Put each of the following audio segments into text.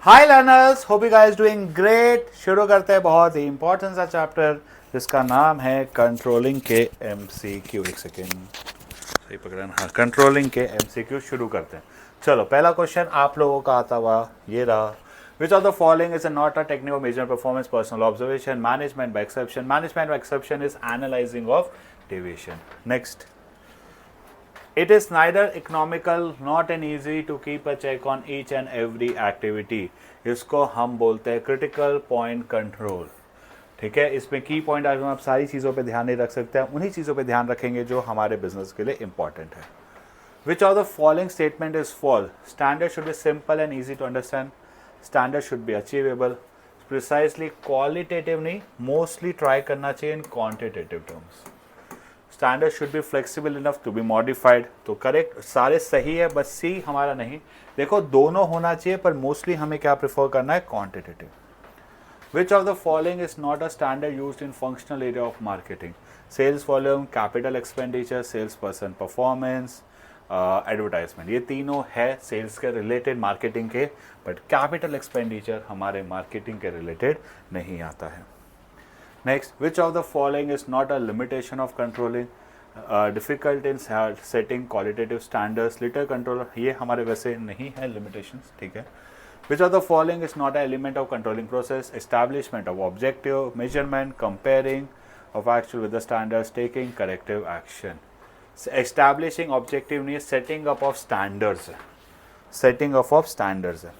Hi learners, hope you guys doing great. शुरू करते हैं बहुत ही इंपॉर्टेंट सा चैप्टर जिसका नाम है कंट्रोलिंग के एमसीक्यू। एक सेकेंड, सही पकड़ा ना? हाँ, कंट्रोलिंग के एमसीक्यू शुरू करते हैं। चलो, पहला क्वेश्चन आप लोगों का आता हुआ ये रहा। Which of the following is not a technical measure performance personal observation management by exception. Management by exception is analysing of deviation. Next, it is neither economical not an easy to keep a check on each and every activity. इसको हम बोलते हैं critical point control. ठीक है, इसमें की point आप सारी चीज़ों पे ध्यान नहीं रख सकते हैं, उन्हीं चीज़ों पे ध्यान रखेंगे जो हमारे बिजनेस के लिए इंपॉर्टेंट है। Which of the following statement is false? Standard should be simple and easy to understand. Standard should be achievable. Precisely qualitative नहीं, मोस्टली ट्राई करना चाहिए in quantitative terms. Standard should be flexible enough to be modified. तो correct, सारे सही है, बस सी हमारा नहीं। देखो, दोनों होना चाहिए, पर मोस्टली हमें क्या प्रेफर करना है? Quantitative. Which of the following is not a standard used in functional area of marketing? Sales volume, capital expenditure, sales person performance, advertisement. ये तीनों है सेल्स के रिलेटेड, मार्केटिंग के, बट कैपिटल एक्सपेंडिचर हमारे मार्केटिंग के related नहीं आता है। Next, which of the following is not a limitation of controlling? Difficult in setting qualitative standards. Little control, ये हमारे वैसे नहीं है limitations, ठीक है। Which of the following is not an element of controlling process? Establishment of objective, measurement, comparing of actual with the standards, taking corrective action. Establishing objective नहीं, setting up of standards है, setting up of standards है।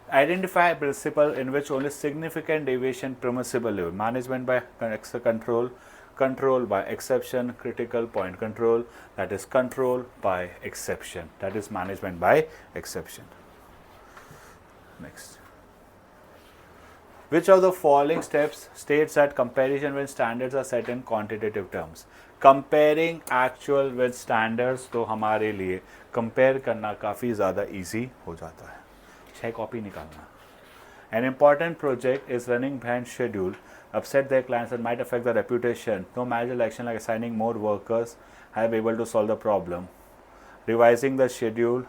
Identify a principle in which only significant deviation permissible. Management by control, control by exception, critical point control, that is control by exception, that is management by exception. Next, which of the following steps states that comparison when standards are set in quantitative terms? Comparing actual with standards तो हमारे लिए compare करना काफ़ी ज़्यादा easy हो जाता है। 6 copy निकालना। An important project is running behind schedule, upset their clients and might affect the reputation. No managerial action like assigning more workers have been able to solve the problem. Revising the schedule,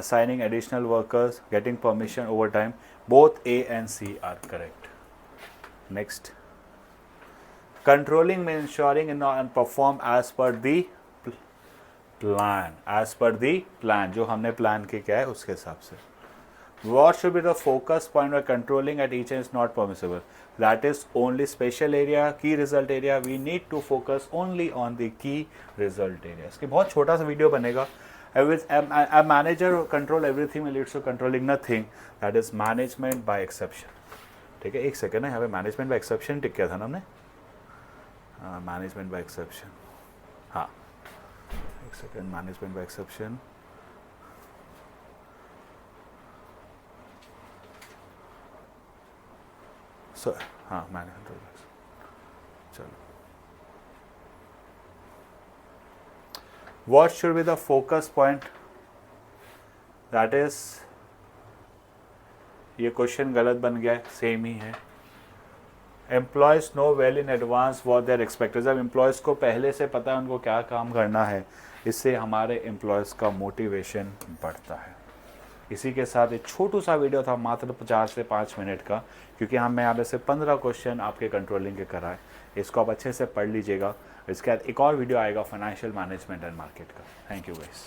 assigning additional workers, getting permission over time, both A and C are correct. Next, controlling means ensuring and perform as per the plan. As per the plan, जो हमने plan के क्या है उसके हिसाब से। What should be the focus point where controlling at each end is not permissible? That is only special area, key result area. We need to focus only on the key result area. इसके बहुत छोटा सा video बनेगा। A manager control everything and leads to controlling nothing. That is management by exception. ठीक है, एक second ना, यहाँ पे management by exception टिक किया था ना हमने। management by exception, हाँ, एक second, management by exception। So, हाँ, मैंने कंट्रोल। चलो, what should be the focus point? That is, ये क्वेश्चन गलत बन गया है, सेम ही है। Employees know well in advance what their expected. जब एम्प्लॉयज़ को पहले से पता है उनको क्या काम करना है, इससे हमारे एम्प्लॉयज़ का मोटिवेशन बढ़ता है। इसी के साथ एक छोटू सा वीडियो था, मात्र 4 से 5 मिनट का, क्योंकि हम यहाँ से 15 क्वेश्चन आपके कंट्रोलिंग के कराए। इसको आप अच्छे से पढ़ लीजिएगा। इसके बाद एक और वीडियो आएगा फाइनेंशियल मैनेजमेंट एंड मार्केट का। Thank you guys.